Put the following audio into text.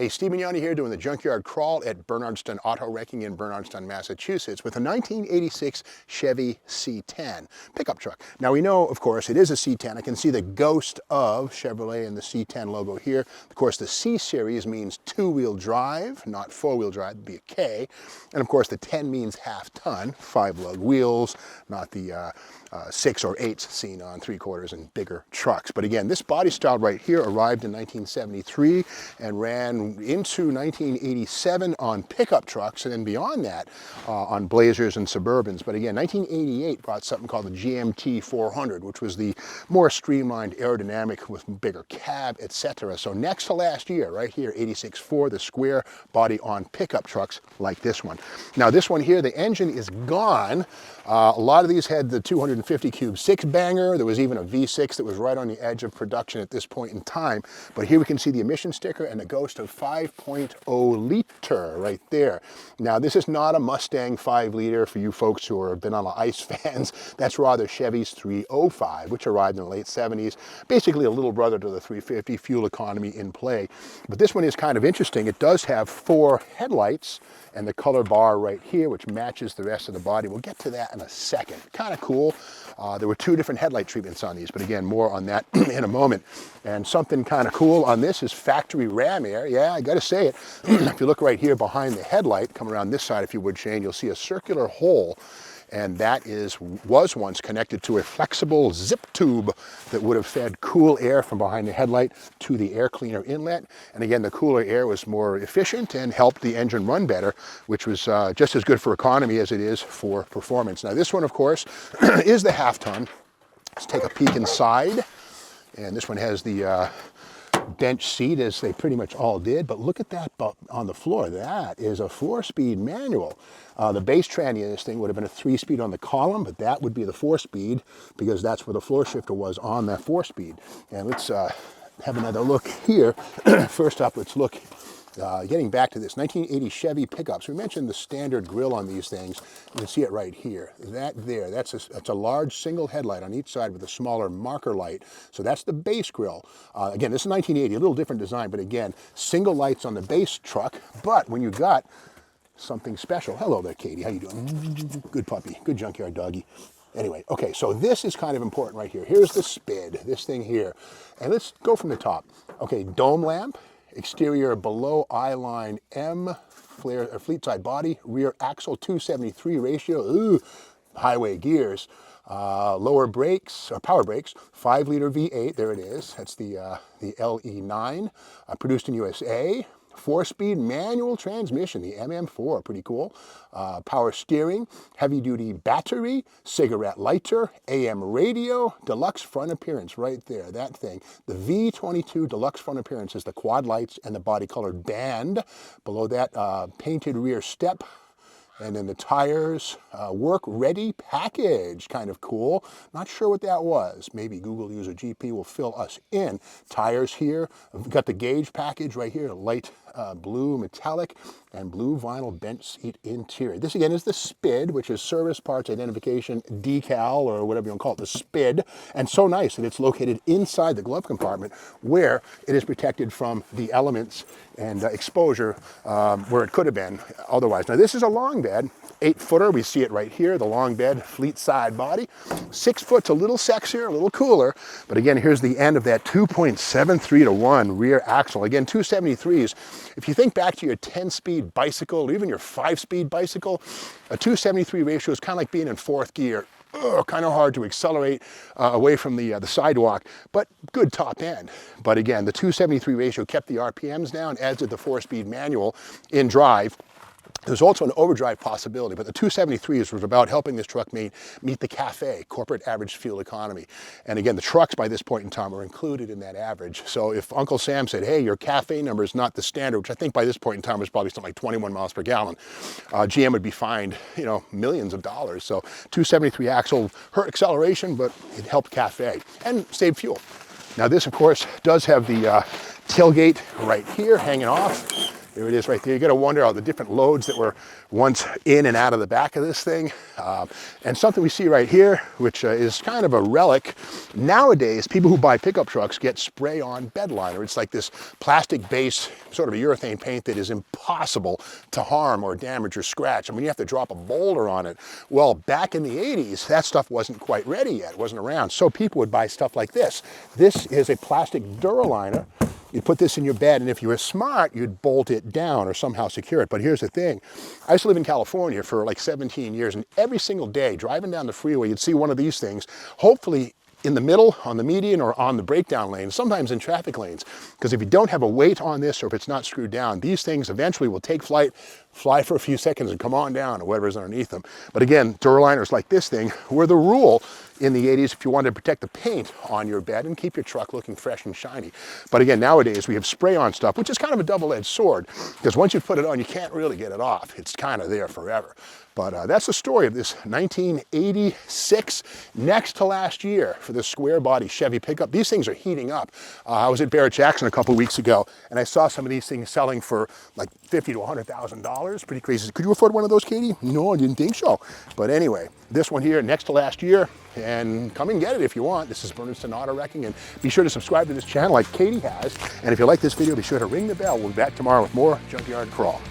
Hey, Steve Mignani here doing the junkyard crawl at Bernardston Auto Wrecking in Bernardston, Massachusetts with a 1986 Chevy C10 pickup truck. Now we know, of course, it is a C10. I can see the ghost of Chevrolet and the C10 logo here. Of course, the C series means two-wheel drive, not four-wheel drive, it'd be a K. And of course, the 10 means half-ton, 5-lug wheels, not the 6 or 8s seen on 3/4 and bigger trucks. But again, this body style right here arrived in 1973 and ran into 1987 on pickup trucks, and then beyond that on Blazers and Suburbans. But again, 1988 brought something called the GMT 400, which was the more streamlined aerodynamic with bigger cab, etc. So next to last year, right here, 86.4, the square body on pickup trucks like this one. Now this one here, the engine is gone. A lot of these had the 250 cube 6-banger. There was even a V6 that was right on the edge of production at this point in time. But here we can see the emission sticker and the ghost of 5.0 liter right there. Now this is not a Mustang 5 liter for you folks who have been on the ICE fans. That's rather Chevy's 305, which arrived in the late 70s. Basically a little brother to the 350, fuel economy in play. But this one is kind of interesting. It does have 4 headlights and the color bar right here, which matches the rest of the body. We'll get to that in a second. Kind of cool. There were 2 different headlight treatments on these, but again, more on that in a moment. And something kind of cool on this is factory ram air. Yeah, I gotta say it. If you look right here behind the headlight, come around this side if you would, Shane, you'll see a circular hole, and that was once connected to a flexible zip tube that would have fed cool air from behind the headlight to the air cleaner inlet. And again, the cooler air was more efficient and helped the engine run better, which was just as good for economy as it is for performance. Now this one, of course, is the half-ton. Let's take a peek inside. And this one has the bench seat, as they pretty much all did, but look at that on the floor. That is a 4-speed manual. The base tranny of this thing would have been a 3-speed on the column, but that would be the 4-speed because that's where the floor shifter was on that 4-speed. And let's have another look here. First up, let's look, getting back to this 1980 Chevy pickups. We mentioned the standard grille on these things. You can see it right here. That's a large single headlight on each side with a smaller marker light. So that's the base grille. Again, this is 1980, a little different design, but again, single lights on the base truck. But when you got something special, hello there, Katie, how you doing? Good puppy, good junkyard doggy. Anyway, okay, so this is kind of important right here. Here's the SPID, this thing here. And let's go from the top. Okay, dome lamp. Exterior below eye line M, fleet side body, rear axle 273 ratio, ooh, highway gears, lower brakes, power brakes, 5-liter V8, there it is, that's the LE9, produced in USA. 4-speed manual transmission, the MM4, pretty cool. Power steering, heavy-duty battery, cigarette lighter, AM radio, deluxe front appearance right there, that thing. The V22 deluxe front appearance is the quad lights and the body-colored band. Below that, painted rear step. And then the tires, work-ready package, kind of cool. Not sure what that was. Maybe Google user GP will fill us in. Tires here, we've got the gauge package right here, light blue metallic and blue vinyl bench seat interior. This again is the SPID, which is Service Parts Identification Decal, or whatever you want to call it, the SPID. And so nice that it's located inside the glove compartment where it is protected from the elements and exposure where it could have been otherwise. Now this is a long bed, 8-footer, we see it right here, the long bed, fleet side body. 6 foot's a little sexier, a little cooler, but again, here's the end of that 2.73 to 1 rear axle. Again, 273s. If you think back to your 10-speed bicycle, or even your 5-speed bicycle, a 273 ratio is kind of like being in 4th gear. Kind of hard to accelerate away from the sidewalk, but good top end. But again, the 273 ratio kept the RPMs down, as did the 4-speed manual in drive. There's also an overdrive possibility, but the 273s was about helping this truck meet the CAFE, corporate average fuel economy. And again, the trucks by this point in time are included in that average. So if Uncle Sam said, hey, your CAFE number is not the standard, which I think by this point in time was probably something like 21 miles per gallon, GM would be fined, millions of dollars. So 273 axle hurt acceleration, but it helped CAFE and saved fuel. Now this, of course, does have the tailgate right here hanging off. There it is right there. You got to wonder all the different loads that were once in and out of the back of this thing. And something we see right here, which is kind of a relic. Nowadays, people who buy pickup trucks get spray-on bed liner. It's like this plastic base, sort of a urethane paint that is impossible to harm or damage or scratch. I mean, you have to drop a boulder on it. Well, back in the 80s, that stuff wasn't quite ready yet. It wasn't around. So people would buy stuff like this. This is a plastic Duraliner. You'd put this in your bed, and if you were smart, you'd bolt it down or somehow secure it. But here's the thing. I used to live in California for like 17 years, and every single day, driving down the freeway, you'd see one of these things, hopefully in the middle, on the median, or on the breakdown lane, sometimes in traffic lanes. Because if you don't have a weight on this, or if it's not screwed down, these things eventually will take flight, fly for a few seconds, and come on down, or whatever's underneath them. But again, Duraliners like this thing were the rule in the 80s if you wanted to protect the paint on your bed and keep your truck looking fresh and shiny. But again, nowadays we have spray-on stuff, which is kind of a double-edged sword, because once you put it on, you can't really get it off. It's kind of there forever. But that's the story of this 1986, next to last year, for this square body Chevy pickup. These things are heating up. I was at Barrett-Jackson a couple weeks ago, and I saw some of these things selling for like $50,000 to $100,000. Pretty crazy. Could you afford one of those, Katie? No, I didn't think so. But anyway, this one here, next to last year, and come and get it if you want. This is Bernardston Auto Wrecking, and be sure to subscribe to this channel like Katie has. And if you like this video, be sure to ring the bell. We'll be back tomorrow with more Junkyard Crawl.